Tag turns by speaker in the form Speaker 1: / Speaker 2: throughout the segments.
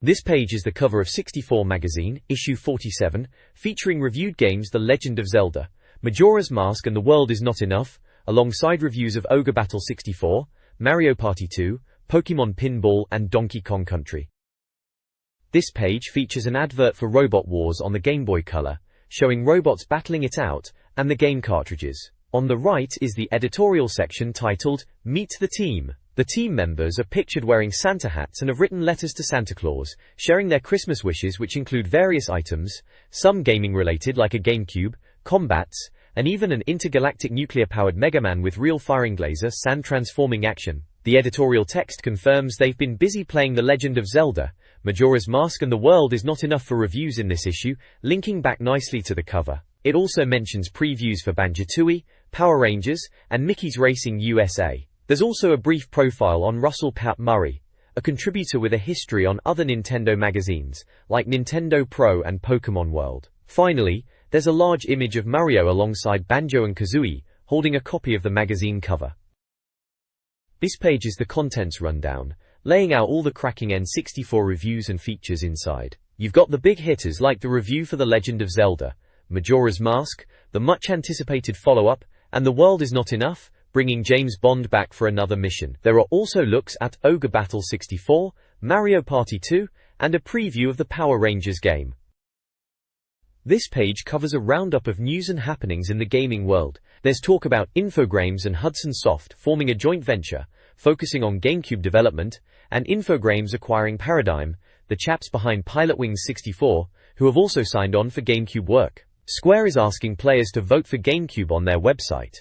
Speaker 1: This page is the cover of 64 magazine, issue 47, featuring reviewed games The Legend of Zelda, Majora's Mask and The World Is Not Enough, alongside reviews of Ogre Battle 64, Mario Party 2, Pokémon Pinball and Donkey Kong Country. This page features an advert for Robot Wars on the Game Boy Color, showing robots battling it out, and the game cartridges. On the right is the editorial section titled, Meet the Team. The team members are pictured wearing Santa hats and have written letters to Santa Claus, sharing their Christmas wishes, which include various items, some gaming related like a GameCube, combats, and even an intergalactic nuclear-powered Mega Man with real firing laser sand transforming action. The editorial text confirms they've been busy playing The Legend of Zelda, Majora's Mask and The World Is Not Enough for reviews in this issue, linking back nicely to the cover. It also mentions previews for Banjo-Tooie, Power Rangers, and Mickey's Racing USA. There's also a brief profile on Russell Pat Murray, a contributor with a history on other Nintendo magazines, like Nintendo Pro and Pokémon World. Finally, there's a large image of Mario alongside Banjo and Kazooie, holding a copy of the magazine cover. This page is the contents rundown, laying out all the cracking N64 reviews and features inside. You've got the big hitters like the review for The Legend of Zelda, Majora's Mask, the much-anticipated follow-up, and The World Is Not Enough, bringing James Bond back for another mission. There are also looks at Ogre Battle 64, Mario Party 2, and a preview of the Power Rangers game. This page covers a roundup of news and happenings in the gaming world. There's talk about Infogrames and Hudson Soft forming a joint venture, focusing on GameCube development, and Infogrames acquiring Paradigm, the chaps behind Pilotwings 64, who have also signed on for GameCube work. Square is asking players to vote for GameCube on their website.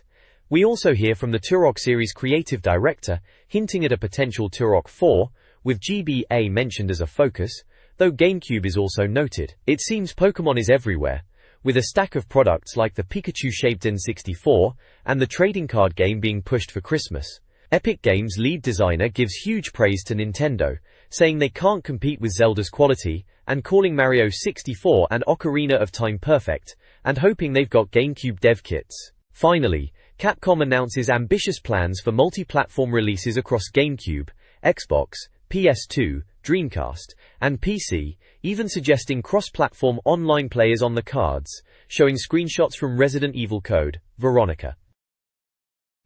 Speaker 1: We also hear from the Turok series creative director, hinting at a potential Turok 4, with GBA mentioned as a focus, though GameCube is also noted. It seems Pokémon is everywhere, with a stack of products like the Pikachu-shaped N64, and the trading card game being pushed for Christmas. Epic Games' lead designer gives huge praise to Nintendo, saying they can't compete with Zelda's quality, and calling Mario 64 and Ocarina of Time perfect, and hoping they've got GameCube dev kits. Finally, Capcom announces ambitious plans for multi-platform releases across GameCube, Xbox, PS2, Dreamcast, and PC, even suggesting cross-platform online players on the cards, showing screenshots from Resident Evil Code, Veronica.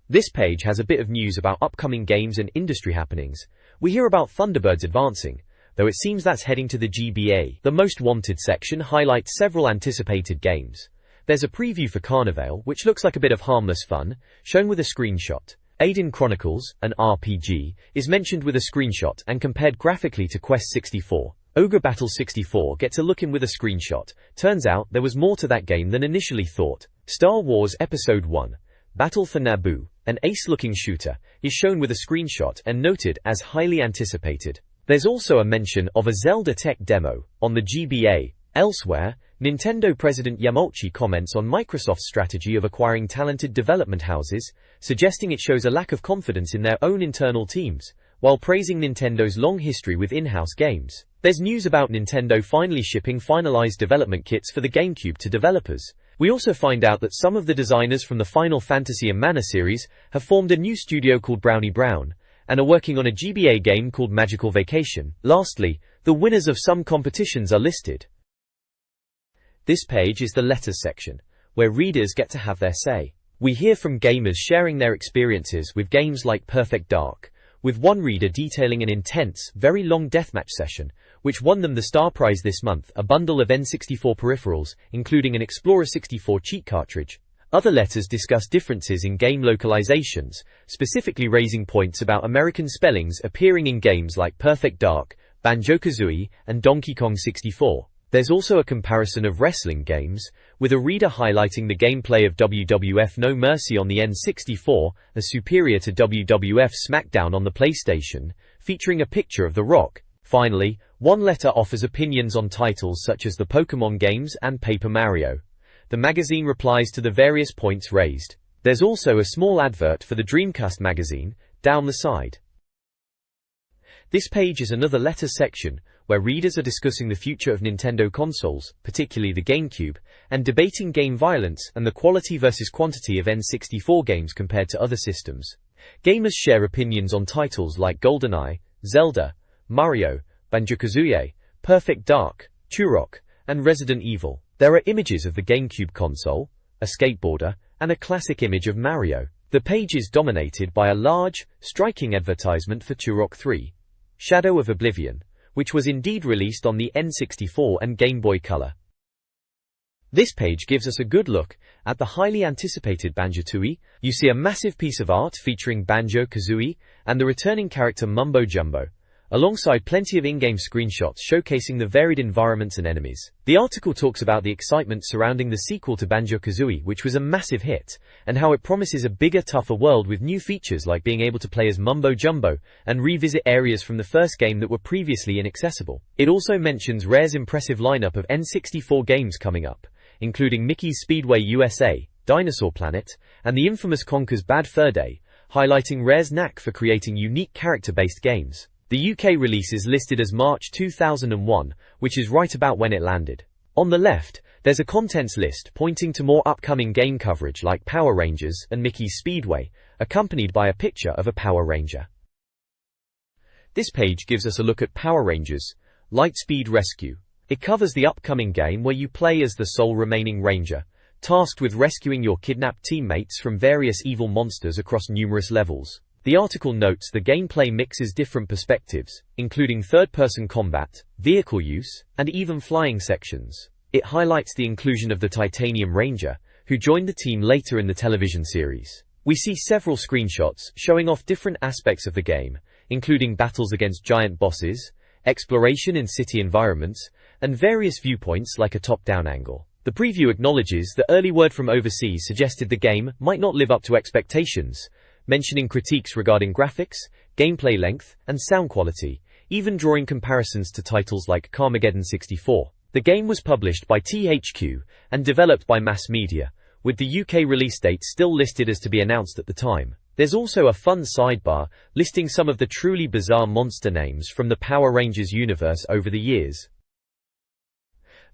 Speaker 1: This page has a bit of news about upcoming games and industry happenings. We hear about Thunderbirds advancing, though it seems that's heading to the GBA. The Most Wanted section highlights several anticipated games. There's a preview for Carnival, which looks like a bit of harmless fun, shown with a screenshot. Aiden Chronicles, an RPG, is mentioned with a screenshot and compared graphically to Quest 64. Ogre Battle 64 gets a look in with a screenshot. Turns out there was more to that game than initially thought. Star Wars Episode 1, Battle for Naboo, an ace-looking shooter, is shown with a screenshot and noted as highly anticipated. There's also a mention of a Zelda tech demo on the GBA. Elsewhere, Nintendo President Yamauchi comments on Microsoft's strategy of acquiring talented development houses, suggesting it shows a lack of confidence in their own internal teams, while praising Nintendo's long history with in-house games. There's news about Nintendo finally shipping finalized development kits for the GameCube to developers. We also find out that some of the designers from the Final Fantasy and Mana series have formed a new studio called Brownie Brown, and are working on a GBA game called Magical Vacation. Lastly, the winners of some competitions are listed. This page is the letters section, where readers get to have their say. We hear from gamers sharing their experiences with games like Perfect Dark, with one reader detailing an intense, very long deathmatch session, which won them the Star Prize this month, a bundle of N64 peripherals, including an Explorer 64 cheat cartridge. Other letters discuss differences in game localizations, specifically raising points about American spellings appearing in games like Perfect Dark, Banjo-Kazooie, and Donkey Kong 64. There's also a comparison of wrestling games, with a reader highlighting the gameplay of WWF No Mercy on the N64 as superior to WWF SmackDown on the PlayStation, featuring a picture of The Rock. Finally, one letter offers opinions on titles such as the Pokémon games and Paper Mario. The magazine replies to the various points raised. There's also a small advert for the Dreamcast magazine, down the side. This page is another letters section, where readers are discussing the future of Nintendo consoles, particularly the GameCube, and debating game violence and the quality versus quantity of N64 games compared to other systems. Gamers share opinions on titles like GoldenEye, Zelda, Mario, Banjo-Kazooie, Perfect Dark, Turok, and Resident Evil. There are images of the GameCube console, a skateboarder, and a classic image of Mario. The page is dominated by a large, striking advertisement for Turok 3, Shadow of Oblivion, which was indeed released on the N64 and Game Boy Color. This page gives us a good look at the highly anticipated Banjo-Tooie. You see a massive piece of art featuring Banjo-Kazooie and the returning character Mumbo Jumbo, alongside plenty of in-game screenshots showcasing the varied environments and enemies. The article talks about the excitement surrounding the sequel to Banjo-Kazooie, which was a massive hit, and how it promises a bigger, tougher world with new features like being able to play as Mumbo Jumbo and revisit areas from the first game that were previously inaccessible. It also mentions Rare's impressive lineup of N64 games coming up, including Mickey's Speedway USA, Dinosaur Planet, and the infamous Conker's Bad Fur Day, highlighting Rare's knack for creating unique character-based games. The UK release is listed as March 2001, which is right about when it landed. On the left, there's a contents list pointing to more upcoming game coverage like Power Rangers and Mickey's Speedway, accompanied by a picture of a Power Ranger. This page gives us a look at Power Rangers, Lightspeed Rescue. It covers the upcoming game where you play as the sole remaining ranger, tasked with rescuing your kidnapped teammates from various evil monsters across numerous levels. The article notes the gameplay mixes different perspectives, including third-person combat, vehicle use, and even flying sections. It highlights the inclusion of the Titanium Ranger, who joined the team later in the television series. We see several screenshots showing off different aspects of the game, including battles against giant bosses, exploration in city environments, and various viewpoints like a top-down angle. The preview acknowledges that early word from overseas suggested the game might not live up to expectations, mentioning critiques regarding graphics, gameplay length, and sound quality, even drawing comparisons to titles like Carmageddon 64. The game was published by THQ and developed by Mass Media, with the UK release date still listed as to be announced at the time. There's also a fun sidebar listing some of the truly bizarre monster names from the Power Rangers universe over the years.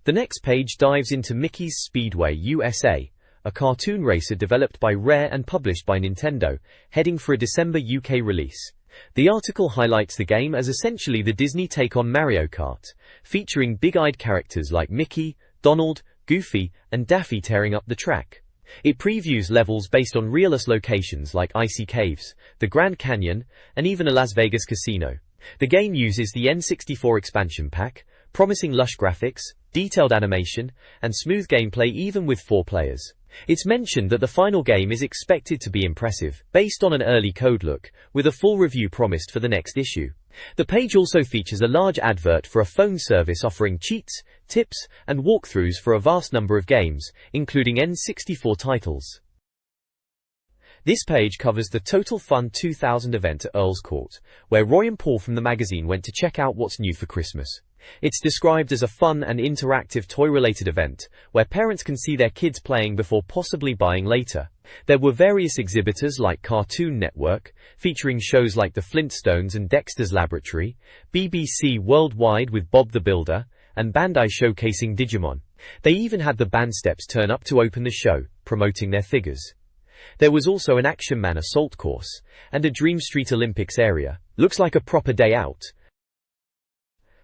Speaker 1: The next page dives into Mickey's Speedway USA, a cartoon racer developed by Rare and published by Nintendo, heading for a December UK release. The article highlights the game as essentially the Disney take on Mario Kart, featuring big-eyed characters like Mickey, Donald, Goofy, and Daffy tearing up the track. It previews levels based on realist locations like icy caves, the Grand Canyon, and even a Las Vegas casino. The game uses the N64 expansion pack, promising lush graphics, detailed animation, and smooth gameplay even with 4 players. It's mentioned that the final game is expected to be impressive, based on an early code look, with a full review promised for the next issue. The page also features a large advert for a phone service offering cheats, tips, and walkthroughs for a vast number of games, including N64 titles. This page covers the Total Fun 2000 event at Earl's Court, where Roy and Paul from the magazine went to check out what's new for Christmas. It's described as a fun and interactive toy-related event, where parents can see their kids playing before possibly buying later. There were various exhibitors like Cartoon Network, featuring shows like The Flintstones and Dexter's Laboratory, BBC Worldwide with Bob the Builder, and Bandai showcasing Digimon. They even had the band steps turn up to open the show, promoting their figures. There was also an Action Man assault course, and a Dream Street Olympics area. Looks like a proper day out.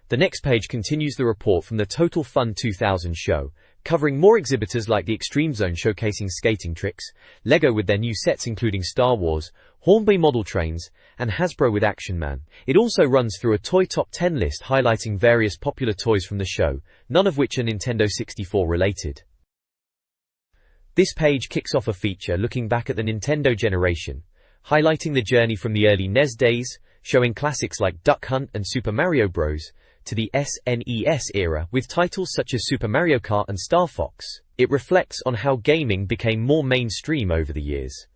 Speaker 1: The next page continues the report from the Total Fun 2000 show, covering more exhibitors like the Extreme Zone showcasing skating tricks, LEGO with their new sets including Star Wars, Hornby model trains, and Hasbro with Action Man. It also runs through a toy top 10 list highlighting various popular toys from the show, none of which are Nintendo 64 related. This page kicks off a feature looking back at the Nintendo generation, highlighting the journey from the early NES days, showing classics like Duck Hunt and Super Mario Bros., to the SNES era with titles such as Super Mario Kart and Star Fox. It reflects on how gaming became more mainstream over the years.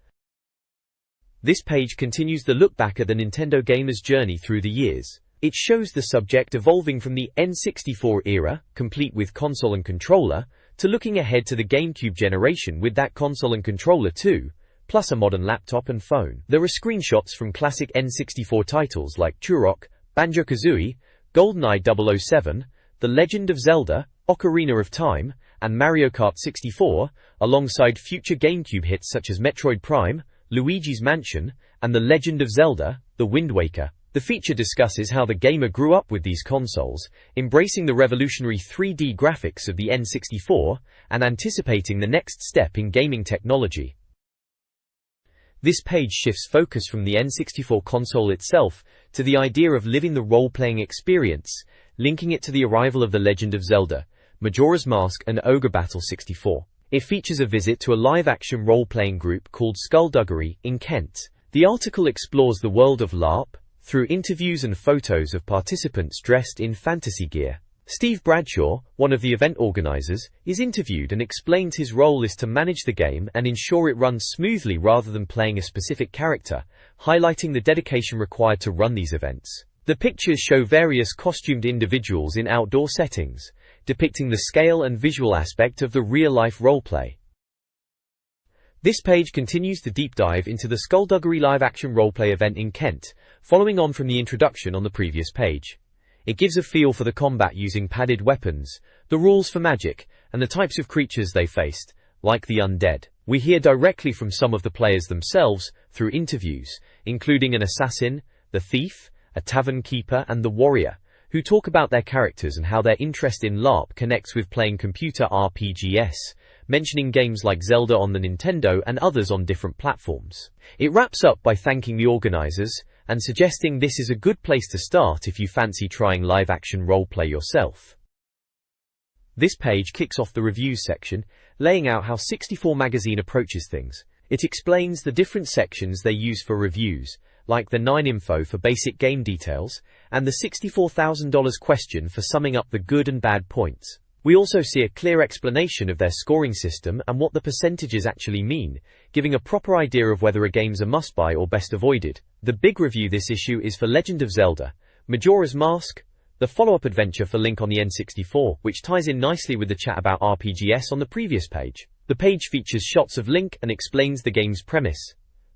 Speaker 1: This page continues the look back at the Nintendo gamer's journey through the years. It shows the subject evolving from the N64 era, complete with console and controller, to looking ahead to the GameCube generation with that console and controller too, plus a modern laptop and phone. There are screenshots from classic N64 titles like Turok, Banjo-Kazooie, GoldenEye 007, The Legend of Zelda, Ocarina of Time, and Mario Kart 64, alongside future GameCube hits such as Metroid Prime, Luigi's Mansion, and The Legend of Zelda, The Wind Waker. The The feature discusses how the gamer grew up with these consoles, embracing the revolutionary 3D graphics of the N64, and anticipating the next step in gaming technology. This page shifts focus from the N64 console itself to the idea of living the role-playing experience, linking it to the arrival of The Legend of Zelda, Majora's Mask and Ogre Battle 64. It features a visit to a live-action role-playing group called Skullduggery in Kent. The article explores the world of LARP through interviews and photos of participants dressed in fantasy gear. Steve Bradshaw, one of the event organizers, is interviewed and explains his role is to manage the game and ensure it runs smoothly rather than playing a specific character, highlighting the dedication required to run these events. The pictures show various costumed individuals in outdoor settings, depicting the scale and visual aspect of the real-life roleplay. This page continues the deep dive into the Skullduggery live-action roleplay event in Kent, following on from the introduction on the previous page. It gives a feel for the combat using padded weapons, the rules for magic, and the types of creatures they faced, like the undead. We hear directly from some of the players themselves through interviews, including an assassin, the thief, a tavern keeper, and the warrior, who talk about their characters and how their interest in LARP connects with playing computer RPGs, mentioning games like Zelda on the Nintendo and others on different platforms. It wraps up by thanking the organizers and suggesting this is a good place to start if you fancy trying live-action roleplay yourself. This page kicks off the reviews section, laying out how 64 Magazine approaches things. It explains the different sections they use for reviews, like the 9 info for basic game details, and the $64,000 question for summing up the good and bad points. We also see a clear explanation of their scoring system and what the percentages actually mean, giving a proper idea of whether a game's a must-buy or best avoided. The big review this issue is for Legend of Zelda, Majora's Mask, the follow-up adventure for Link on the N64, which ties in nicely with the chat about RPGs on the previous page. The page features shots of Link and explains the game's premise.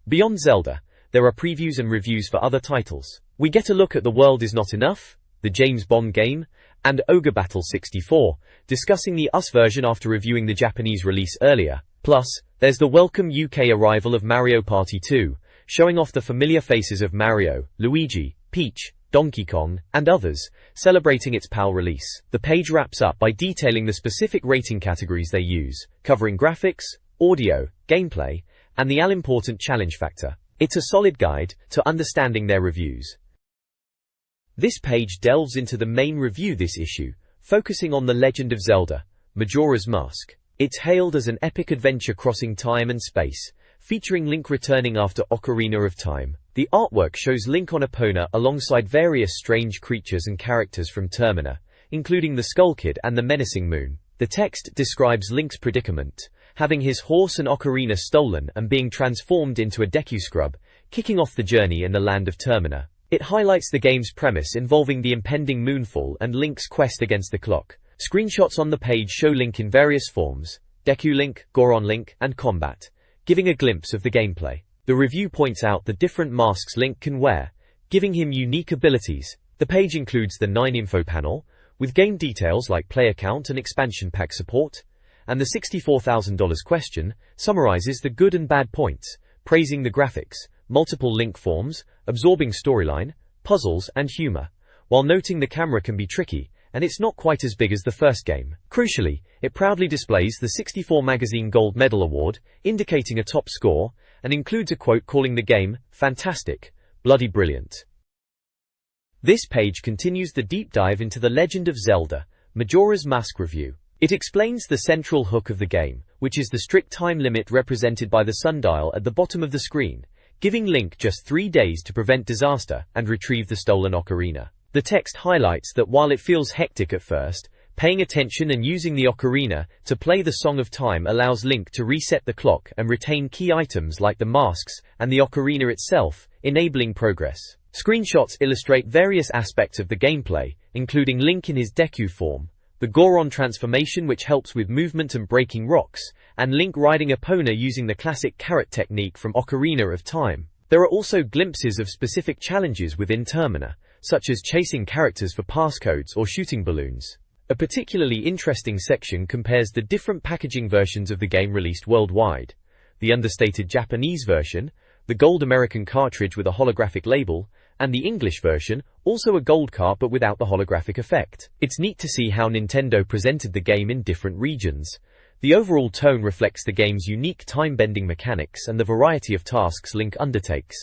Speaker 1: Beyond Zelda, there are previews and reviews for other titles. We get a look at The World Is Not Enough, the James Bond game, and Ogre Battle 64, discussing the US version after reviewing the Japanese release earlier. Plus, there's the welcome UK arrival of Mario Party 2, showing off the familiar faces of Mario, Luigi, Peach, Donkey Kong, and others, celebrating its PAL release. The page wraps up by detailing the specific rating categories they use, covering graphics, audio, gameplay, and the all-important challenge factor. It's a solid guide to understanding their reviews. This page delves into the main review this issue, focusing on The Legend of Zelda, Majora's Mask. It's hailed as an epic adventure crossing time and space, featuring Link returning after Ocarina of Time. The artwork shows Link on Epona alongside various strange creatures and characters from Termina, including the Skull Kid and the menacing moon. The text describes Link's predicament, having his horse and ocarina stolen and being transformed into a Deku Scrub, kicking off the journey in the land of Termina. It highlights the game's premise involving the impending moonfall and Link's quest against the clock. Screenshots on the page show Link in various forms, Deku Link, Goron Link, and combat, giving a glimpse of the gameplay. The review points out the different masks Link can wear, giving him unique abilities. The page includes the 9 info panel, with game details like player count and expansion pack support, and the $64,000 question summarizes the good and bad points, praising the graphics, multiple Link forms, absorbing storyline, puzzles, and humor, while noting the camera can be tricky, and it's not quite as big as the first game. Crucially, it proudly displays the 64 Magazine Gold Medal Award, indicating a top score, and includes a quote calling the game, "fantastic, bloody brilliant." This page continues the deep dive into The Legend of Zelda, Majora's Mask review. It explains the central hook of the game, which is the strict time limit represented by the sundial at the bottom of the screen, giving Link just 3 days to prevent disaster and retrieve the stolen ocarina. The text highlights that while it feels hectic at first, paying attention and using the ocarina to play the Song of Time allows Link to reset the clock and retain key items like the masks and the ocarina itself, enabling progress. Screenshots illustrate various aspects of the gameplay, including Link in his Deku form, the Goron transformation which helps with movement and breaking rocks, and Link riding Epona using the classic carrot technique from Ocarina of Time. There are also glimpses of specific challenges within Termina, such as chasing characters for passcodes or shooting balloons. A particularly interesting section compares the different packaging versions of the game released worldwide: the understated Japanese version, the gold American cartridge with a holographic label, and the English version, also a gold cart but without the holographic effect. It's neat to see how Nintendo presented the game in different regions. The overall tone reflects the game's unique time-bending mechanics and the variety of tasks Link undertakes.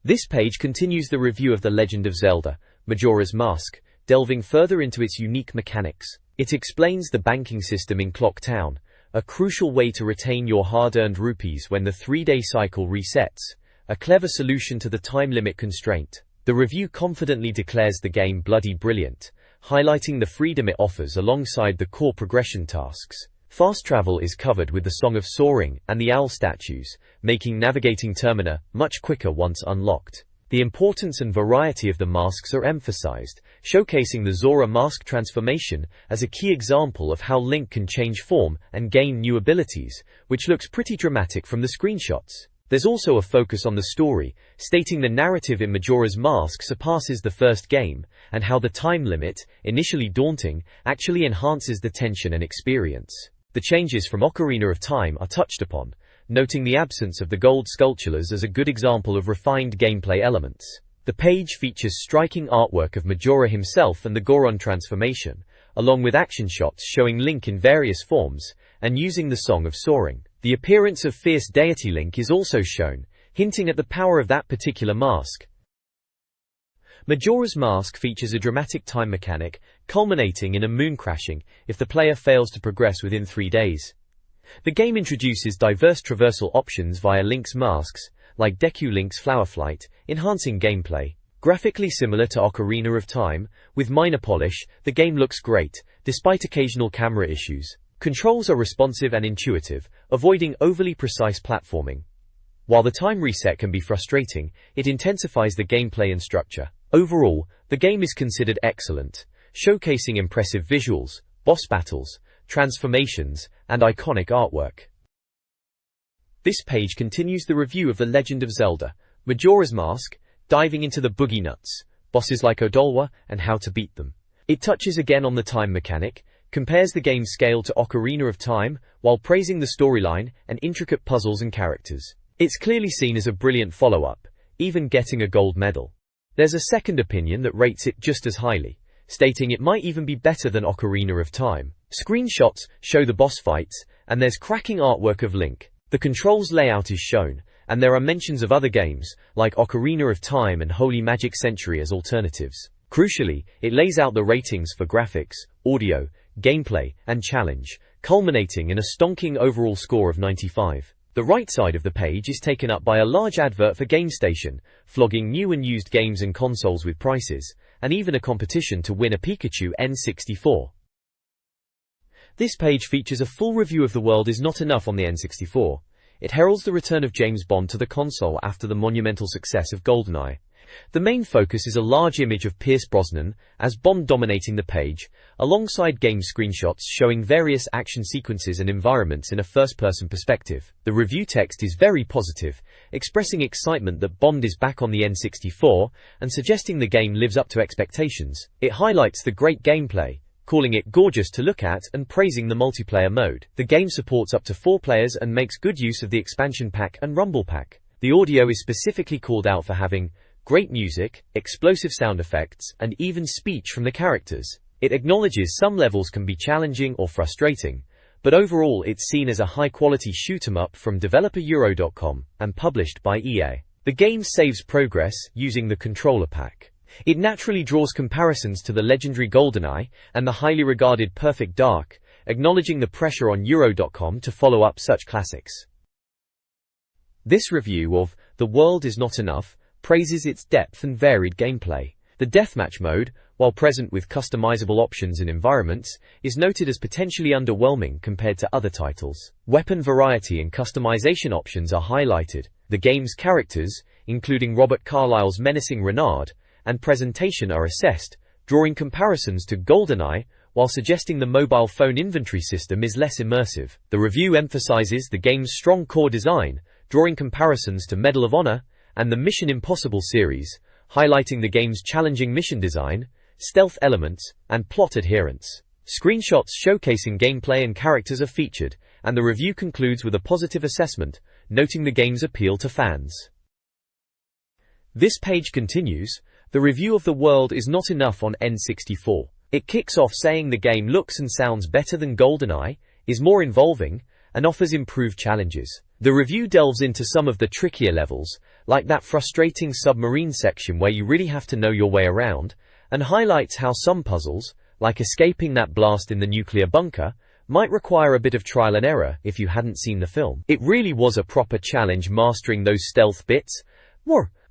Speaker 1: This page continues the review of The Legend of Zelda, Majora's Mask, delving further into its unique mechanics. It explains the banking system in Clock Town, a crucial way to retain your hard-earned rupees when the 3-day cycle resets, a clever solution to the time limit constraint. The review confidently declares the game bloody brilliant, highlighting the freedom it offers alongside the core progression tasks. Fast travel is covered with the Song of Soaring and the owl statues, making navigating Termina much quicker once unlocked. The importance and variety of the masks are emphasized, showcasing the Zora mask transformation as a key example of how Link can change form and gain new abilities, which looks pretty dramatic from the screenshots. There's also a focus on the story, stating the narrative in Majora's Mask surpasses the first game, and how the time limit, initially daunting, actually enhances the tension and experience. The changes from Ocarina of Time are touched upon, noting the absence of the gold sculptures as a good example of refined gameplay elements. The page features striking artwork of Majora himself and the Goron transformation, along with action shots showing Link in various forms, and using the Song of Soaring. The appearance of fierce deity Link is also shown, hinting at the power of that particular mask. Majora's Mask features a dramatic time mechanic, culminating in a moon crashing if the player fails to progress within 3 days. The game introduces diverse traversal options via Link's masks, like Deku Link's Flower Flight, enhancing gameplay. Graphically similar to Ocarina of Time, with minor polish, the game looks great, despite occasional camera issues. Controls are responsive and intuitive, avoiding overly precise platforming. While the time reset can be frustrating, it intensifies the gameplay and structure. Overall, the game is considered excellent, showcasing impressive visuals, boss battles, transformations, and iconic artwork. This page continues the review of The Legend of Zelda, Majora's Mask, diving into the boogie nuts, bosses like Odolwa, and how to beat them. It touches again on the time mechanic, compares the game's scale to Ocarina of Time, while praising the storyline and intricate puzzles and characters. It's clearly seen as a brilliant follow-up, even getting a gold medal. There's a second opinion that rates it just as highly, stating it might even be better than Ocarina of Time. Screenshots show the boss fights, and there's cracking artwork of Link. The controls layout is shown, and there are mentions of other games, like Ocarina of Time and Holy Magic Century as alternatives. Crucially, it lays out the ratings for graphics, audio, gameplay, and challenge, culminating in a stonking overall score of 95. The right side of the page is taken up by a large advert for GameStation, flogging new and used games and consoles with prices, and even a competition to win a Pikachu N64. This page features a full review of The World Is Not Enough on the N64. It heralds the return of James Bond to the console after the monumental success of GoldenEye. The main focus is a large image of Pierce Brosnan as Bond dominating the page, alongside game screenshots showing various action sequences and environments in a first-person perspective. The review text is very positive, expressing excitement that Bond is back on the N64 and suggesting the game lives up to expectations. It highlights the great gameplay, calling it gorgeous to look at and praising the multiplayer mode. The game supports up to 4 players and makes good use of the expansion pack and rumble pack. The audio is specifically called out for having great music, explosive sound effects, and even speech from the characters. It acknowledges some levels can be challenging or frustrating, but overall it's seen as a high-quality shoot-'em-up from developer Euro.com and published by EA. The game saves progress using the controller pack. It naturally draws comparisons to the legendary GoldenEye and the highly regarded Perfect Dark, acknowledging the pressure on Euro.com to follow up such classics. This review of The World Is Not Enough praises its depth and varied gameplay. The deathmatch mode, while present with customizable options and environments, is noted as potentially underwhelming compared to other titles. Weapon variety and customization options are highlighted. The game's characters, including Robert Carlyle's menacing Renard, and presentation are assessed, drawing comparisons to GoldenEye, while suggesting the mobile phone inventory system is less immersive. The review emphasizes the game's strong core design, drawing comparisons to Medal of Honor and the Mission Impossible series, highlighting the game's challenging mission design, stealth elements, and plot adherence. Screenshots showcasing gameplay and characters are featured, and the review concludes with a positive assessment, noting the game's appeal to fans. This page continues. The review of the world is not enough on N64. It kicks off saying the game looks and sounds better than GoldenEye, is more involving, and offers improved challenges. The review delves into some of the trickier levels, like that frustrating submarine section where you really have to know your way around, and highlights how some puzzles, like escaping that blast in the nuclear bunker, might require a bit of trial and error if you hadn't seen the film. It really was a proper challenge mastering those stealth bits.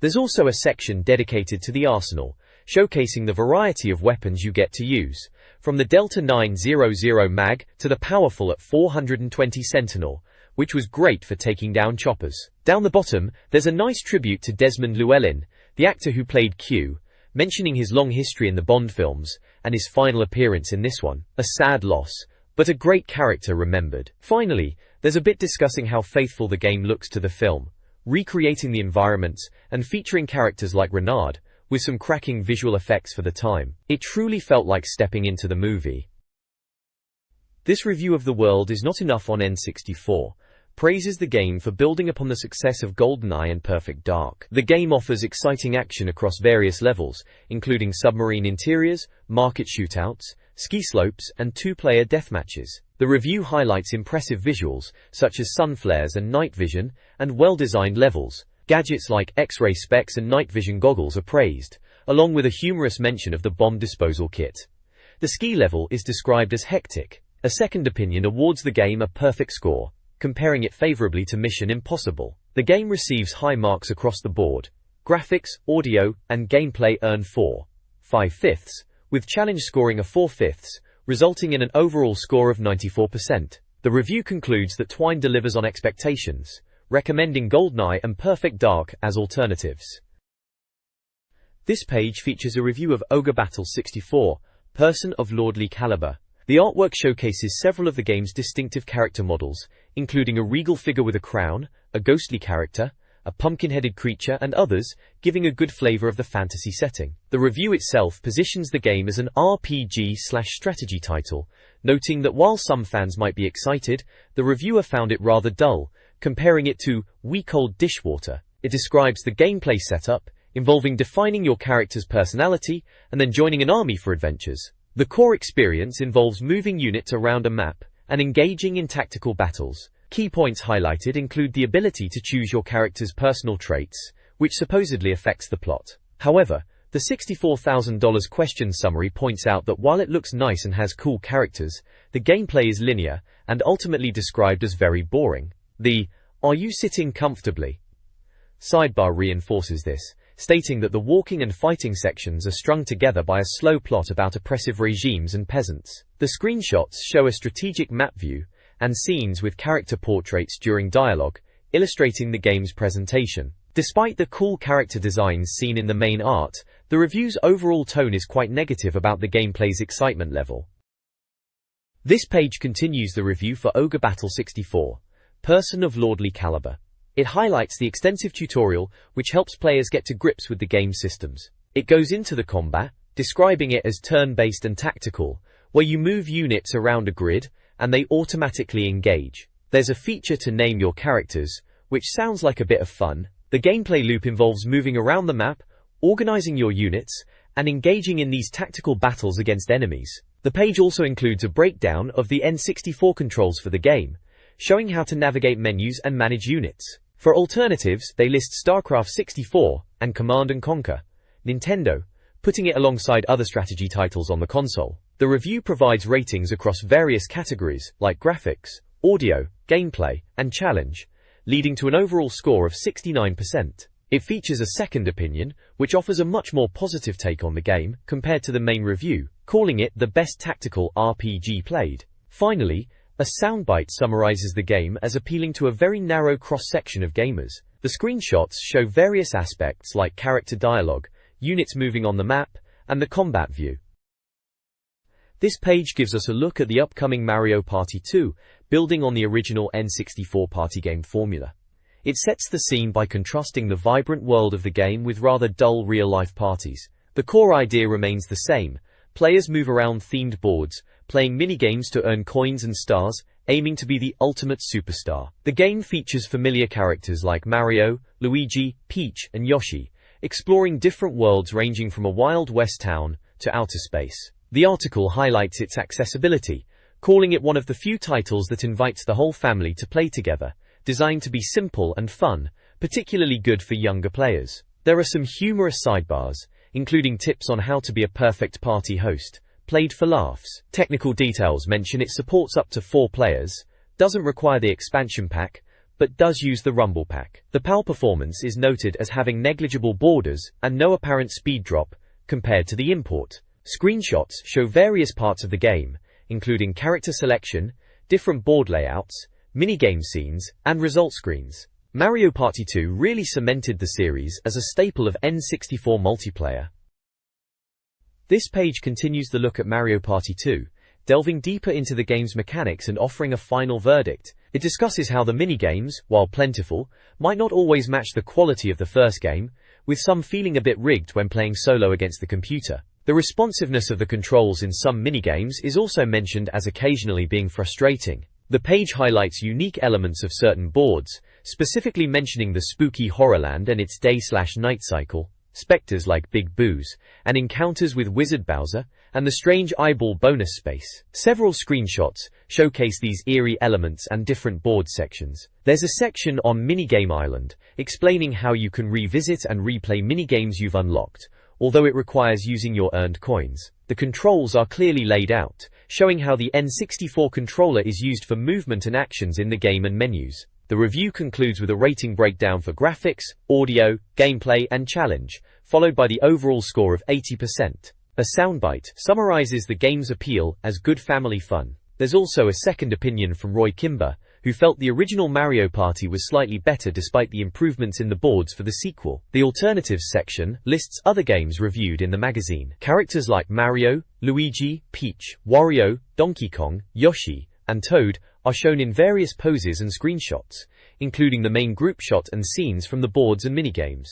Speaker 1: There's also a section dedicated to the arsenal, showcasing the variety of weapons you get to use, from the Delta 900 mag to the powerful at 420 Sentinel, which was great for taking down choppers. Down the bottom, there's a nice tribute to Desmond Llewellyn, the actor who played Q, mentioning his long history in the Bond films, and his final appearance in this one. A sad loss, but a great character remembered. Finally, there's a bit discussing how faithful the game looks to the film, recreating the environments, and featuring characters like Renard, with some cracking visual effects for the time. It truly felt like stepping into the movie. This review of the world is not enough on N64. Praises the game for building upon the success of GoldenEye and Perfect Dark. The game offers exciting action across various levels, including submarine interiors, market shootouts, ski slopes, and two-player deathmatches. The review highlights impressive visuals, such as sun flares and night vision, and well-designed levels. Gadgets like X-ray specs and night vision goggles are praised, along with a humorous mention of the bomb disposal kit. The ski level is described as hectic. A second opinion awards the game a perfect score, comparing it favorably to Mission Impossible. The game receives high marks across the board. Graphics, audio, and gameplay earn 4.5/5, with challenge scoring a 4/5, resulting in an overall score of 94%. The review concludes that Twine delivers on expectations, recommending GoldenEye and Perfect Dark as alternatives. This page features a review of Ogre Battle 64, Person of Lordly Caliber. The artwork showcases several of the game's distinctive character models, including a regal figure with a crown, a ghostly character, a pumpkin-headed creature, and others, giving a good flavor of the fantasy setting. The review itself positions the game as an RPG/strategy title, noting that while some fans might be excited, the reviewer found it rather dull, comparing it to weak-old dishwater. It describes the gameplay setup, involving defining your character's personality and then joining an army for adventures. The core experience involves moving units around a map and engaging in tactical battles. Key points highlighted include the ability to choose your character's personal traits, which supposedly affects the plot. However, the $64,000 question summary points out that while it looks nice and has cool characters, the gameplay is linear and ultimately described as very boring. The "Are you sitting comfortably?" sidebar reinforces this, stating that the walking and fighting sections are strung together by a slow plot about oppressive regimes and peasants. The screenshots show a strategic map view and scenes with character portraits during dialogue, illustrating the game's presentation. Despite the cool character designs seen in the main art, the review's overall tone is quite negative about the gameplay's excitement level. This page continues the review for Ogre Battle 64, Person of Lordly Caliber. It highlights the extensive tutorial, which helps players get to grips with the game's systems. It goes into the combat, describing it as turn-based and tactical, where you move units around a grid, and they automatically engage. There's a feature to name your characters, which sounds like a bit of fun. The gameplay loop involves moving around the map, organizing your units, and engaging in these tactical battles against enemies. The page also includes a breakdown of the N64 controls for the game, showing how to navigate menus and manage units. For alternatives, they list StarCraft 64 and Command & Conquer, Nintendo, putting it alongside other strategy titles on the console. The review provides ratings across various categories like graphics, audio, gameplay, and challenge, leading to an overall score of 69%. It features a second opinion, which offers a much more positive take on the game compared to the main review, calling it the best tactical RPG played. Finally, a soundbite summarizes the game as appealing to a very narrow cross-section of gamers. The screenshots show various aspects like character dialogue, units moving on the map, and the combat view. This page gives us a look at the upcoming Mario Party 2, building on the original N64 party game formula. It sets the scene by contrasting the vibrant world of the game with rather dull real-life parties. The core idea remains the same. Players move around themed boards, playing mini-games to earn coins and stars, aiming to be the ultimate superstar. The game features familiar characters like Mario, Luigi, Peach, and Yoshi, exploring different worlds ranging from a Wild West town to outer space. The article highlights its accessibility, calling it one of the few titles that invites the whole family to play together, designed to be simple and fun, particularly good for younger players. There are some humorous sidebars, including tips on how to be a perfect party host, played for laughs. Technical details mention it supports up to 4 players, doesn't require the expansion pack, but does use the Rumble pack. The PAL performance is noted as having negligible borders and no apparent speed drop compared to the import. Screenshots show various parts of the game, including character selection, different board layouts, minigame scenes, and result screens. Mario Party 2 really cemented the series as a staple of N64 multiplayer. This page continues the look at Mario Party 2, delving deeper into the game's mechanics and offering a final verdict. It discusses how the minigames, while plentiful, might not always match the quality of the first game, with some feeling a bit rigged when playing solo against the computer. The responsiveness of the controls in some minigames is also mentioned as occasionally being frustrating. The page highlights unique elements of certain boards, specifically mentioning the spooky Horrorland and its day/night cycle, specters like Big Boo's, and encounters with Wizard Bowser, and the strange eyeball bonus space. Several screenshots showcase these eerie elements and different board sections. There's a section on Minigame Island, explaining how you can revisit and replay minigames you've unlocked, although it requires using your earned coins. The controls are clearly laid out, showing how the N64 controller is used for movement and actions in the game and menus. The review concludes with a rating breakdown for graphics, audio, gameplay, and challenge, followed by the overall score of 80%. A soundbite summarizes the game's appeal as good family fun. There's also a second opinion from Roy Kimber, who felt the original Mario Party was slightly better despite the improvements in the boards for the sequel. The alternatives section lists other games reviewed in the magazine. Characters like Mario, Luigi, Peach, Wario, Donkey Kong, Yoshi, and Toad are shown in various poses and screenshots, including the main group shot and scenes from the boards and minigames.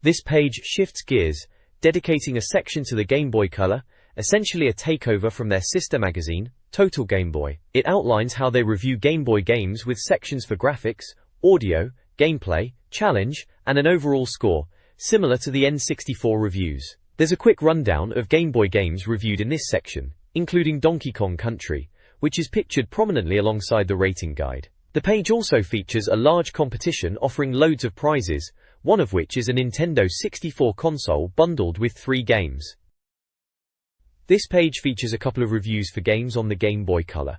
Speaker 1: This page shifts gears, dedicating a section to the Game Boy Color, essentially a takeover from their sister magazine, Total Game Boy. It outlines how they review Game Boy games with sections for graphics, audio, gameplay, challenge, and an overall score, similar to the N64 reviews. There's a quick rundown of Game Boy games reviewed in this section, including Donkey Kong Country, which is pictured prominently alongside the rating guide. The page also features a large competition offering loads of prizes, one of which is a Nintendo 64 console bundled with 3 games. This page features a couple of reviews for games on the Game Boy Color.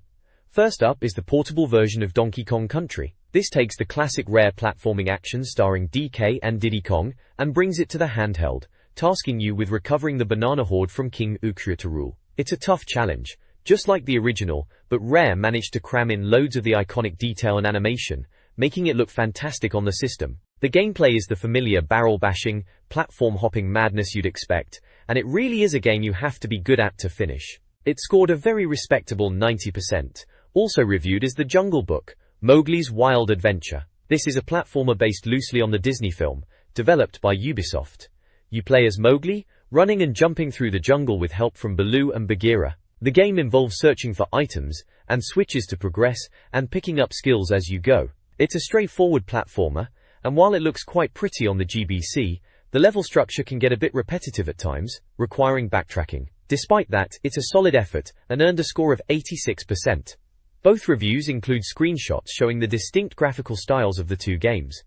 Speaker 1: First up is the portable version of Donkey Kong Country. This takes the classic rare platforming action starring DK and Diddy Kong and brings it to the handheld, tasking you with recovering the banana horde from King Ukria to rule. It's a tough challenge, just like the original, but Rare managed to cram in loads of the iconic detail and animation, making it look fantastic on the system. The gameplay is the familiar barrel-bashing, platform-hopping madness you'd expect, and it really is a game you have to be good at to finish. It scored a very respectable 90%. Also reviewed is The Jungle Book, Mowgli's Wild Adventure. This is a platformer based loosely on the Disney film, developed by Ubisoft. You play as Mowgli, running and jumping through the jungle with help from Baloo and Bagheera. The game involves searching for items, and switches to progress, and picking up skills as you go. It's a straightforward platformer, and while it looks quite pretty on the GBC, the level structure can get a bit repetitive at times, requiring backtracking. Despite that, it's a solid effort, and earned a score of 86%. Both reviews include screenshots showing the distinct graphical styles of the two games.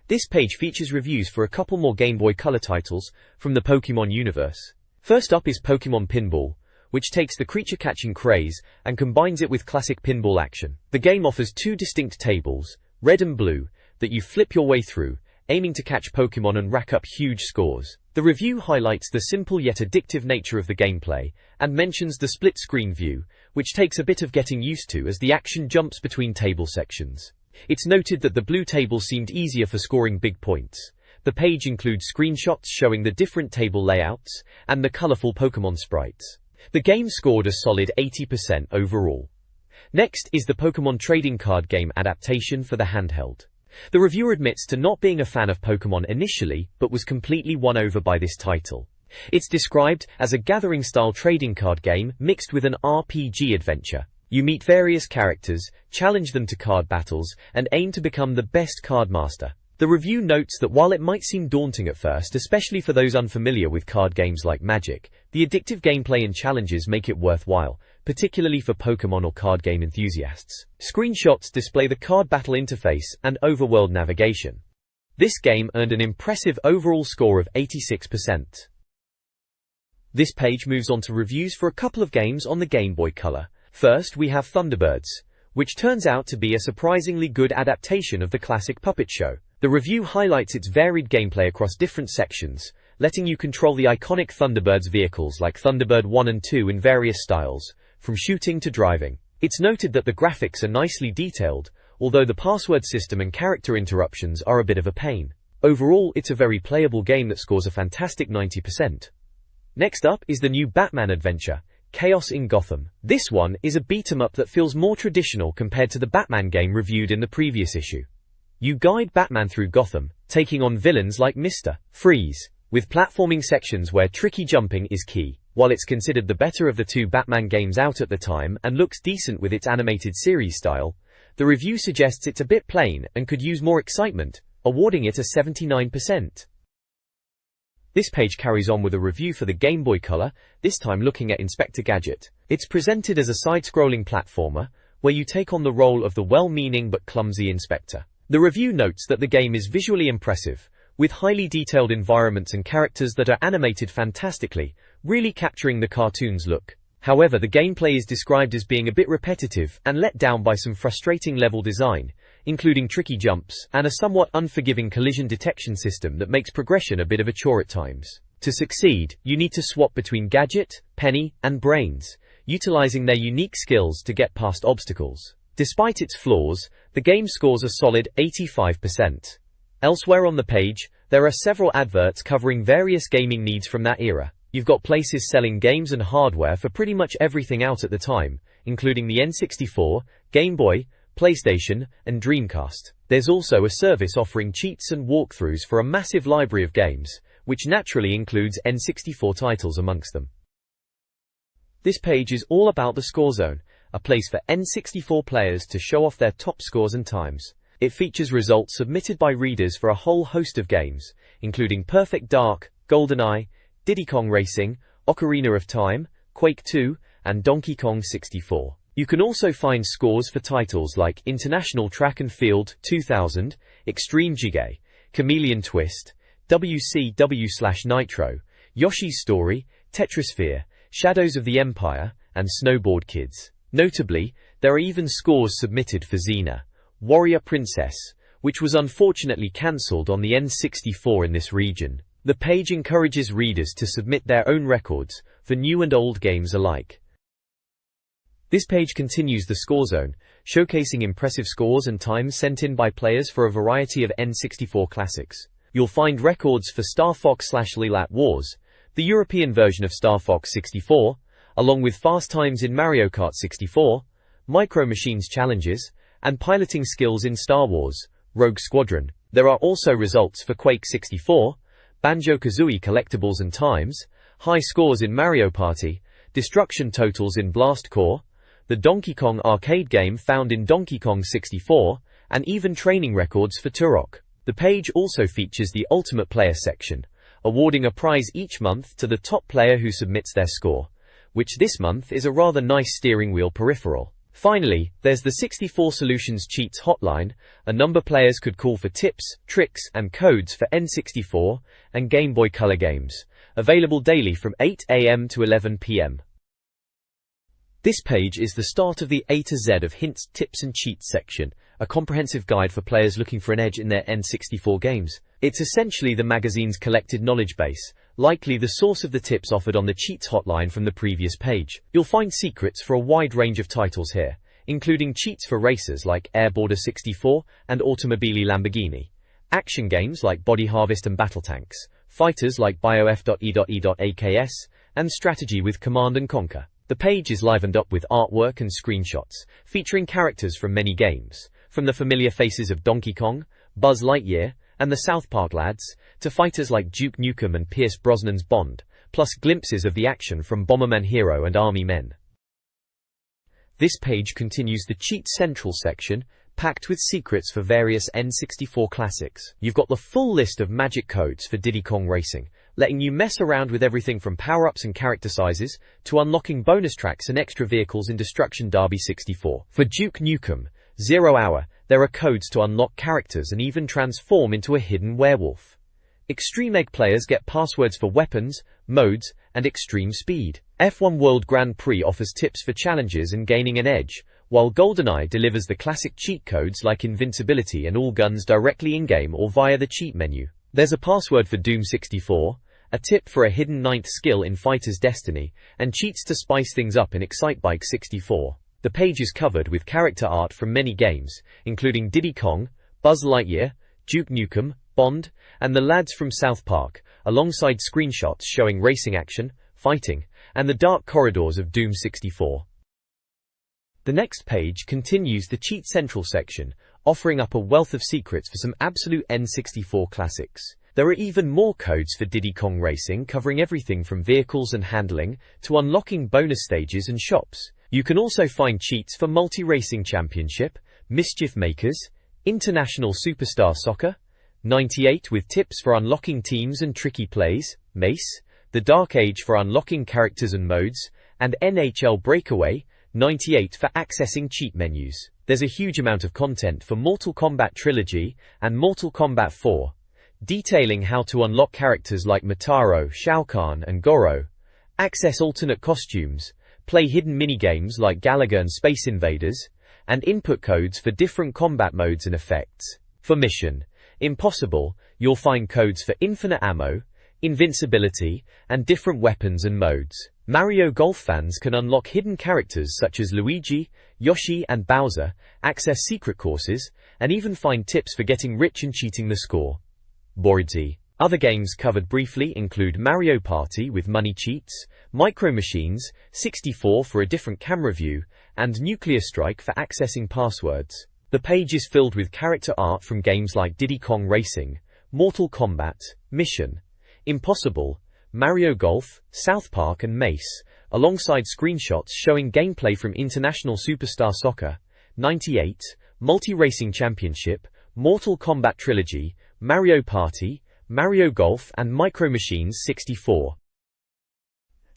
Speaker 1: This page features reviews for a couple more Game Boy Color titles from the Pokémon universe. First up is Pokémon Pinball, which takes the creature-catching craze and combines it with classic pinball action. The game offers 2 distinct tables, red and blue, that you flip your way through, aiming to catch Pokémon and rack up huge scores. The review highlights the simple yet addictive nature of the gameplay, and mentions the split-screen view, which takes a bit of getting used to as the action jumps between table sections. It's noted that the blue table seemed easier for scoring big points. The page includes screenshots showing the different table layouts, and the colorful Pokémon sprites. The game scored a solid 80% overall. Next is the Pokémon trading card game adaptation for the handheld. The reviewer admits to not being a fan of Pokémon initially, but was completely won over by this title. It's described as a gathering-style trading card game mixed with an RPG adventure. You meet various characters, challenge them to card battles, and aim to become the best card master. The review notes that while it might seem daunting at first, especially for those unfamiliar with card games like Magic, the addictive gameplay and challenges make it worthwhile, particularly for Pokémon or card game enthusiasts. Screenshots display the card battle interface and overworld navigation. This game earned an impressive overall score of 86%. This page moves on to reviews for a couple of games on the Game Boy Color. First, we have Thunderbirds, which turns out to be a surprisingly good adaptation of the classic Puppet Show. The review highlights its varied gameplay across different sections, letting you control the iconic Thunderbirds vehicles like Thunderbird 1 and 2 in various styles, from shooting to driving. It's noted that the graphics are nicely detailed, although the password system and character interruptions are a bit of a pain. Overall, it's a very playable game that scores a fantastic 90%. Next up is the new Batman adventure, Chaos in Gotham. This one is a beat-em-up that feels more traditional compared to the Batman game reviewed in the previous issue. You guide Batman through Gotham, taking on villains like Mr. Freeze, with platforming sections where tricky jumping is key. While it's considered the better of the two Batman games out at the time and looks decent with its animated series style, the review suggests it's a bit plain and could use more excitement, awarding it a 79%. This page carries on with a review for the Game Boy Color, this time looking at Inspector Gadget. It's presented as a side-scrolling platformer, where you take on the role of the well-meaning but clumsy inspector. The review notes that the game is visually impressive, with highly detailed environments and characters that are animated fantastically, really capturing the cartoon's look. However, the gameplay is described as being a bit repetitive and let down by some frustrating level design, including tricky jumps and a somewhat unforgiving collision detection system that makes progression a bit of a chore at times. To succeed, you need to swap between Gadget, Penny, and Brains, utilizing their unique skills to get past obstacles. Despite its flaws, the game scores a solid 85%. Elsewhere on the page, there are several adverts covering various gaming needs from that era. You've got places selling games and hardware for pretty much everything out at the time, including the N64, Game Boy, PlayStation, and Dreamcast. There's also a service offering cheats and walkthroughs for a massive library of games, which naturally includes N64 titles amongst them. This page is all about the Score Zone, a place for N64 players to show off their top scores and times. It features results submitted by readers for a whole host of games, including Perfect Dark, GoldenEye, Diddy Kong Racing, Ocarina of Time, Quake 2, and Donkey Kong 64. You can also find scores for titles like International Track and Field 2000, Extreme Jigay, Chameleon Twist, WCW/Nitro, Yoshi's Story, Tetrisphere, Shadows of the Empire, and Snowboard Kids. Notably, there are even scores submitted for Xena, Warrior Princess, which was unfortunately cancelled on the N64 in this region. The page encourages readers to submit their own records, for new and old games alike. This page continues the Score Zone, showcasing impressive scores and times sent in by players for a variety of N64 classics. You'll find records for Star Fox/Lilat Wars, the European version of Star Fox 64, along with fast times in Mario Kart 64, Micro Machines challenges, and piloting skills in Star Wars, Rogue Squadron. There are also results for Quake 64, Banjo-Kazooie collectibles and times, high scores in Mario Party, destruction totals in Blast Corps, the Donkey Kong arcade game found in Donkey Kong 64, and even training records for Turok. The page also features the Ultimate Player section, awarding a prize each month to the top player who submits their score, which this month is a rather nice steering wheel peripheral. Finally, there's the 64 Solutions Cheats hotline, a number players could call for tips, tricks, and codes for N64 and Game Boy Color games, available daily from 8 AM to 11 PM. This page is the start of the A to Z of Hints, Tips and Cheats section, a comprehensive guide for players looking for an edge in their N64 games. It's essentially the magazine's collected knowledge base, likely the source of the tips offered on the Cheats hotline from the previous page. You'll find secrets for a wide range of titles here, including cheats for racers like Air Border 64 and Automobili Lamborghini, action games like Body Harvest and Battle Tanks, fighters like BioF.E.E.AKS, and strategy with Command & Conquer. The page is livened up with artwork and screenshots, featuring characters from many games, from the familiar faces of Donkey Kong, Buzz Lightyear, and the South Park lads, to fighters like Duke Nukem and Pierce Brosnan's Bond, plus glimpses of the action from Bomberman Hero and Army Men. This page continues the Cheat Central section, packed with secrets for various N64 classics. You've got the full list of magic codes for Diddy Kong Racing, letting you mess around with everything from power-ups and character sizes, to unlocking bonus tracks and extra vehicles in Destruction Derby 64. For Duke Nukem 0 Hour, there are codes to unlock characters and even transform into a hidden werewolf. Extreme Egg players get passwords for weapons, modes, and extreme speed. F1 World Grand Prix offers tips for challenges and gaining an edge, while GoldenEye delivers the classic cheat codes like invincibility and all guns directly in-game or via the cheat menu. There's a password for Doom 64, a tip for a hidden 9th skill in Fighter's Destiny, and cheats to spice things up in Excitebike 64. The page is covered with character art from many games, including Diddy Kong, Buzz Lightyear, Duke Nukem, Bond, and the lads from South Park, alongside screenshots showing racing action, fighting, and the dark corridors of Doom 64. The next page continues the Cheat Central section, offering up a wealth of secrets for some absolute N64 classics. There are even more codes for Diddy Kong Racing, covering everything from vehicles and handling to unlocking bonus stages and shops. You can also find cheats for Multi-Racing Championship, Mischief Makers, International Superstar Soccer, 98 with tips for unlocking teams and tricky plays, Mace, The Dark Age for unlocking characters and modes, and NHL Breakaway, 98 for accessing cheat menus. There's a huge amount of content for Mortal Kombat Trilogy and Mortal Kombat 4, detailing how to unlock characters like Motaro, Shao Kahn, and Goro, access alternate costumes, play hidden minigames like Galaga and Space Invaders, and input codes for different combat modes and effects. For Mission Impossible, you'll find codes for infinite ammo, invincibility, and different weapons and modes. Mario Golf fans can unlock hidden characters such as Luigi, Yoshi, and Bowser, access secret courses, and even find tips for getting rich and cheating the score. Boridzy. Other games covered briefly include Mario Party with money cheats, Micro Machines 64 for a different camera view, and Nuclear Strike for accessing passwords. The page is filled with character art from games like Diddy Kong Racing, Mortal Kombat, Mission Impossible, Mario Golf, South Park, and Mace, alongside screenshots showing gameplay from International Superstar Soccer, 98, Multi-Racing Championship, Mortal Kombat Trilogy, Mario Party, Mario Golf, and Micro Machines 64.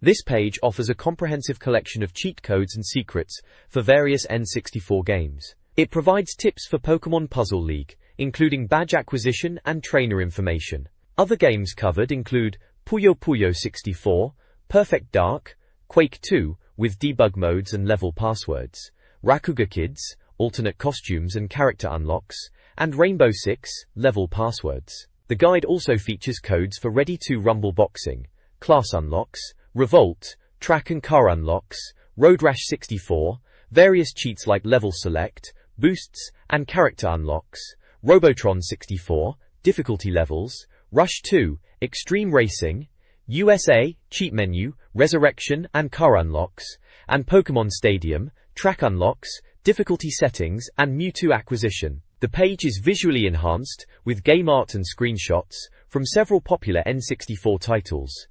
Speaker 1: This page offers a comprehensive collection of cheat codes and secrets for various N64 games. It provides tips for Pokémon Puzzle League, including badge acquisition and trainer information. Other games covered include Puyo Puyo 64, Perfect Dark, Quake 2, with debug modes and level passwords, Rakuga Kids, alternate costumes and character unlocks, and Rainbow Six, level passwords. The guide also features codes for Ready 2 Rumble Boxing, class unlocks, Revolt, track and car unlocks, Road Rash 64, various cheats like level select, boosts, and character unlocks, Robotron 64, difficulty levels, Rush 2, Extreme Racing, USA, cheat menu, resurrection and car unlocks, and Pokemon Stadium, track unlocks, difficulty settings, and Mewtwo acquisition. The page is visually enhanced with game art and screenshots from several popular N64 titles.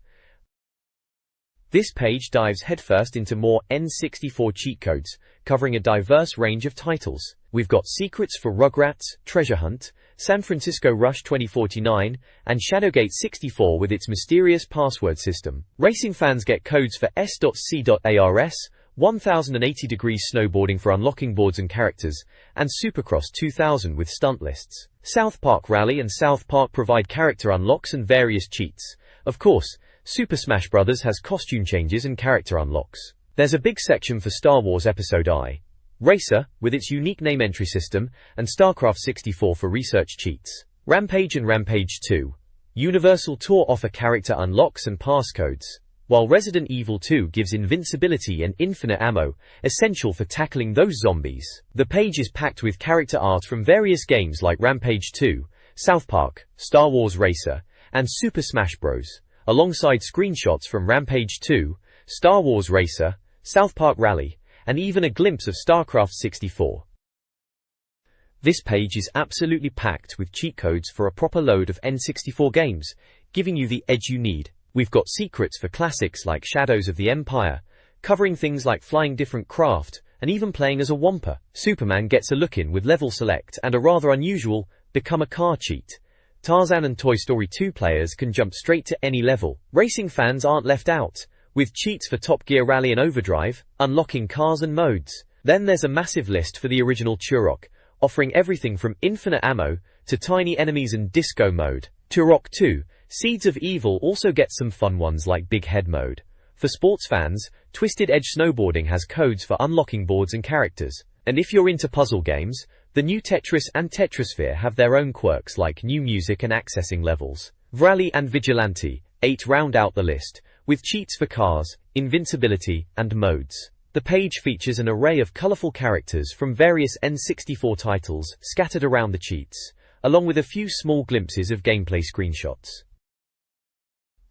Speaker 1: This page dives headfirst into more N64 cheat codes, covering a diverse range of titles. We've got secrets for Rugrats, Treasure Hunt, San Francisco Rush 2049, and Shadowgate 64 with its mysterious password system. Racing fans get codes for S.C.ARS, 1080 degrees snowboarding for unlocking boards and characters, and Supercross 2000 with stunt lists. South Park Rally and South Park provide character unlocks and various cheats. Of course, Super Smash Bros. Has costume changes and character unlocks. There's a big section for Star Wars Episode I, Racer, with its unique name entry system, and StarCraft 64 for research cheats. Rampage and Rampage 2, Universal Tour offer character unlocks and passcodes, while Resident Evil 2 gives invincibility and infinite ammo, essential for tackling those zombies. The page is packed with character art from various games like Rampage 2, South Park, Star Wars Racer, and Super Smash Bros., alongside screenshots from Rampage 2, Star Wars Racer, South Park Rally, and even a glimpse of StarCraft 64. This page is absolutely packed with cheat codes for a proper load of N64 games, giving you the edge you need. We've got secrets for classics like Shadows of the Empire, covering things like flying different craft, and even playing as a Wampa. Superman gets a look in with level select and a rather unusual become a car cheat. Tarzan and Toy Story 2 players can jump straight to any level. Racing fans aren't left out, with cheats for Top Gear Rally and Overdrive, unlocking cars and modes. Then there's a massive list for the original Turok, offering everything from infinite ammo to tiny enemies and disco mode. Turok 2, Seeds of Evil also gets some fun ones like Big Head mode. For sports fans, Twisted Edge Snowboarding has codes for unlocking boards and characters. And if you're into puzzle games, the new Tetris and Tetrisphere have their own quirks like new music and accessing levels. Vrali and Vigilante 8 round out the list, with cheats for cars, invincibility, and modes. The page features an array of colorful characters from various N64 titles scattered around the cheats, along with a few small glimpses of gameplay screenshots.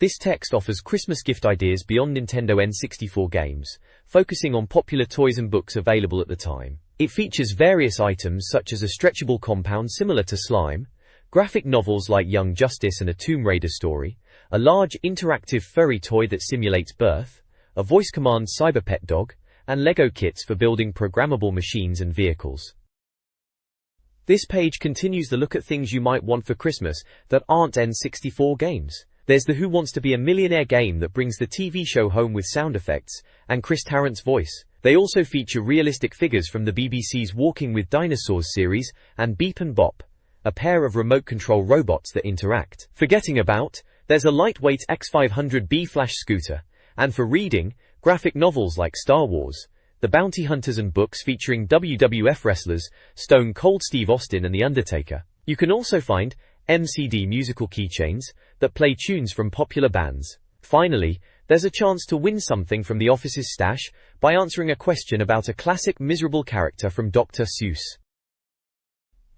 Speaker 1: This text offers Christmas gift ideas beyond Nintendo N64 games, focusing on popular toys and books available at the time. It features various items such as a stretchable compound similar to slime, graphic novels like Young Justice and a Tomb Raider story, a large interactive furry toy that simulates birth, a voice command cyber pet dog, and Lego kits for building programmable machines and vehicles. This page continues the look at things you might want for Christmas that aren't N64 games. There's the Who Wants to Be a Millionaire game that brings the TV show home with sound effects and Chris Tarrant's voice. They also feature realistic figures from the BBC's Walking with Dinosaurs series and Beep and Bop, a pair of remote control robots that interact. Forgetting about, there's a lightweight X500B flash scooter, and for reading, graphic novels like Star Wars, The Bounty Hunters and books featuring WWF wrestlers Stone Cold Steve Austin and The Undertaker. You can also find MCD musical keychains that play tunes from popular bands. Finally, there's a chance to win something from the office's stash by answering a question about a classic miserable character from Dr. Seuss.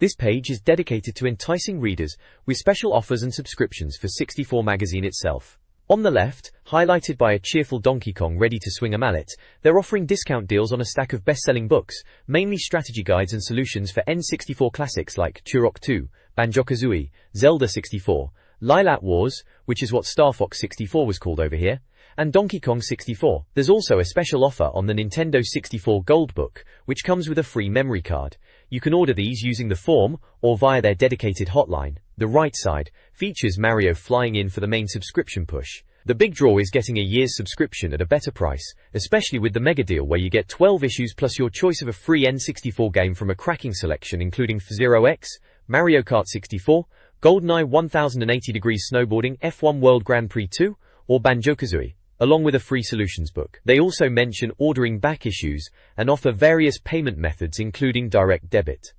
Speaker 1: This page is dedicated to enticing readers with special offers and subscriptions for 64 magazine itself. On the left, highlighted by a cheerful Donkey Kong ready to swing a mallet, they're offering discount deals on a stack of best-selling books, mainly strategy guides and solutions for N64 classics like Turok 2, Banjo-Kazooie, Zelda 64, Lylat Wars, which is what Star Fox 64 was called over here, and Donkey Kong 64. There's also a special offer on the Nintendo 64 Gold Book, which comes with a free memory card. You can order these using the form or via their dedicated hotline. The right side features Mario flying in for the main subscription push. The big draw is getting a year's subscription at a better price, especially with the mega deal where you get 12 issues plus your choice of a free N64 game from a cracking selection including F-Zero X, Mario Kart 64, GoldenEye 1080 Degrees Snowboarding F1 World Grand Prix 2, or Banjo-Kazooie, along with a free solutions book. They also mention ordering back issues and offer various payment methods including direct debit.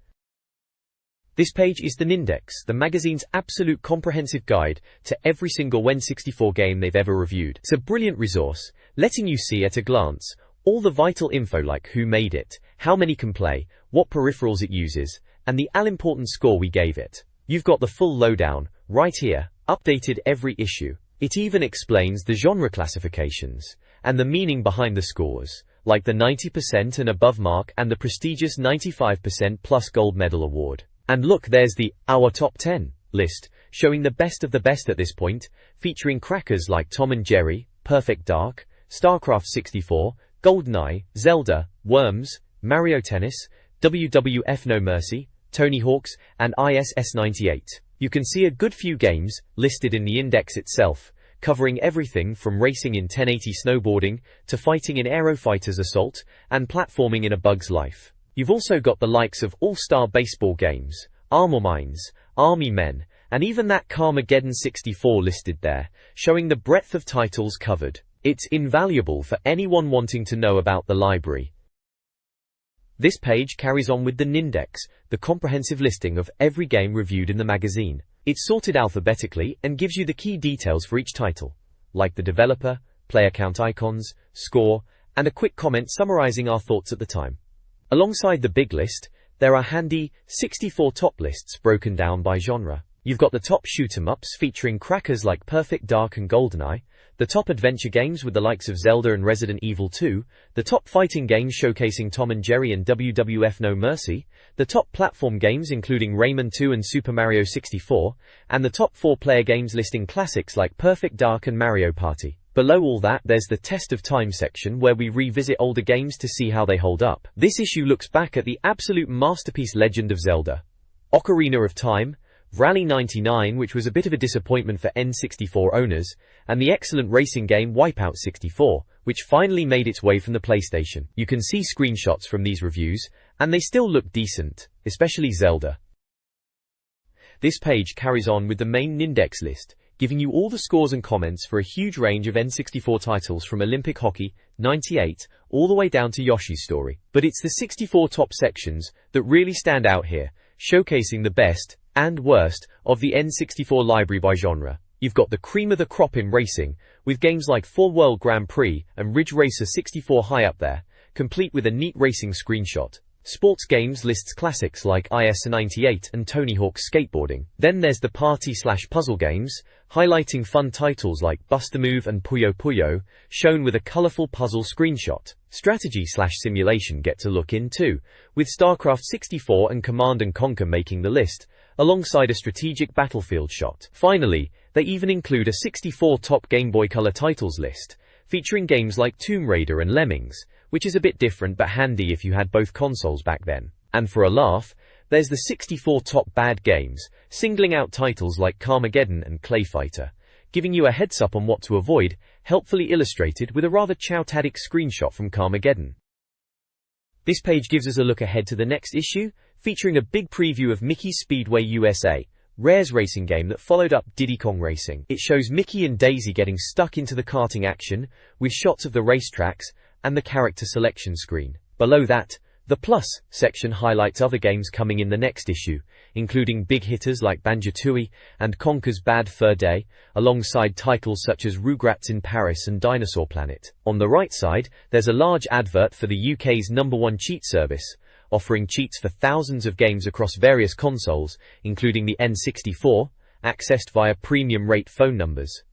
Speaker 1: This page is the Nindex, the magazine's absolute comprehensive guide to every single N64 game they've ever reviewed. It's a brilliant resource, letting you see at a glance all the vital info like who made it, how many can play, what peripherals it uses, and the all-important score we gave it. You've got the full lowdown, right here, updated every issue. It even explains the genre classifications, and the meaning behind the scores, like the 90% and above mark and the prestigious 95% plus gold medal award. And look, there's the Our Top 10 list, showing the best of the best at this point, featuring crackers like Tom and Jerry, Perfect Dark, StarCraft 64, GoldenEye, Zelda, Worms, Mario Tennis, WWF No Mercy, Tony Hawk's, and ISS 98. You can see a good few games listed in the index itself, covering everything from racing in 1080 snowboarding to fighting in Aero Fighters Assault and platforming in A Bug's Life. You've also got the likes of All-Star Baseball games, Armor Mines, Army Men, and even that Carmageddon 64 listed there, showing the breadth of titles covered. It's invaluable for anyone wanting to know about the library. This page carries on with the Nindex, the comprehensive listing of every game reviewed in the magazine. It's sorted alphabetically and gives you the key details for each title, like the developer, player count icons, score, and a quick comment summarizing our thoughts at the time. Alongside the big list, there are handy 64 top lists broken down by genre. You've got the top shoot-'em-ups featuring crackers like Perfect Dark and GoldenEye, the top adventure games with the likes of Zelda and Resident Evil 2, the top fighting games showcasing Tom and Jerry and WWF No Mercy, the top platform games including Rayman 2 and Super Mario 64, and the top 4-player games listing classics like Perfect Dark and Mario Party. Below all that, there's the Test of Time section where we revisit older games to see how they hold up. This issue looks back at the absolute masterpiece Legend of Zelda, Ocarina of Time, Rally 99, which was a bit of a disappointment for N64 owners, and the excellent racing game Wipeout 64, which finally made its way from the PlayStation. You can see screenshots from these reviews, and they still look decent, especially Zelda. This page carries on with the main Nindex list, giving you all the scores and comments for a huge range of N64 titles from Olympic Hockey, 98, all the way down to Yoshi's Story. But it's the 64 top sections that really stand out here, showcasing the best and worst of the N64 library by genre. You've got the cream of the crop in racing, with games like 4 World Grand Prix and Ridge Racer 64 high up there, complete with a neat racing screenshot. Sports games lists classics like IS-98 and Tony Hawk's Skateboarding. Then there's the party/puzzle games, highlighting fun titles like Bust-a-Move and Puyo Puyo, shown with a colourful puzzle screenshot. Strategy/simulation get to look in too, with StarCraft 64 and Command & Conquer making the list, alongside a strategic battlefield shot. Finally, they even include a 64 top Game Boy Color titles list, featuring games like Tomb Raider and Lemmings, which is a bit different but handy if you had both consoles back then. And for a laugh, there's the 64 top bad games, singling out titles like Carmageddon and Clay Fighter, giving you a heads up on what to avoid, helpfully illustrated with a rather chow-tadic screenshot from Carmageddon. This page gives us a look ahead to the next issue, featuring a big preview of Mickey's Speedway USA, Rare's racing game that followed up Diddy Kong Racing. It shows Mickey and Daisy getting stuck into the karting action, with shots of the racetracks and the character selection screen. Below that, the Plus section highlights other games coming in the next issue, including big hitters like Banjo-Tooie and Conker's Bad Fur Day, alongside titles such as Rugrats in Paris and Dinosaur Planet. On the right side, there's a large advert for the UK's #1 cheat service, offering cheats for thousands of games across various consoles, including the N64, accessed via premium rate phone numbers.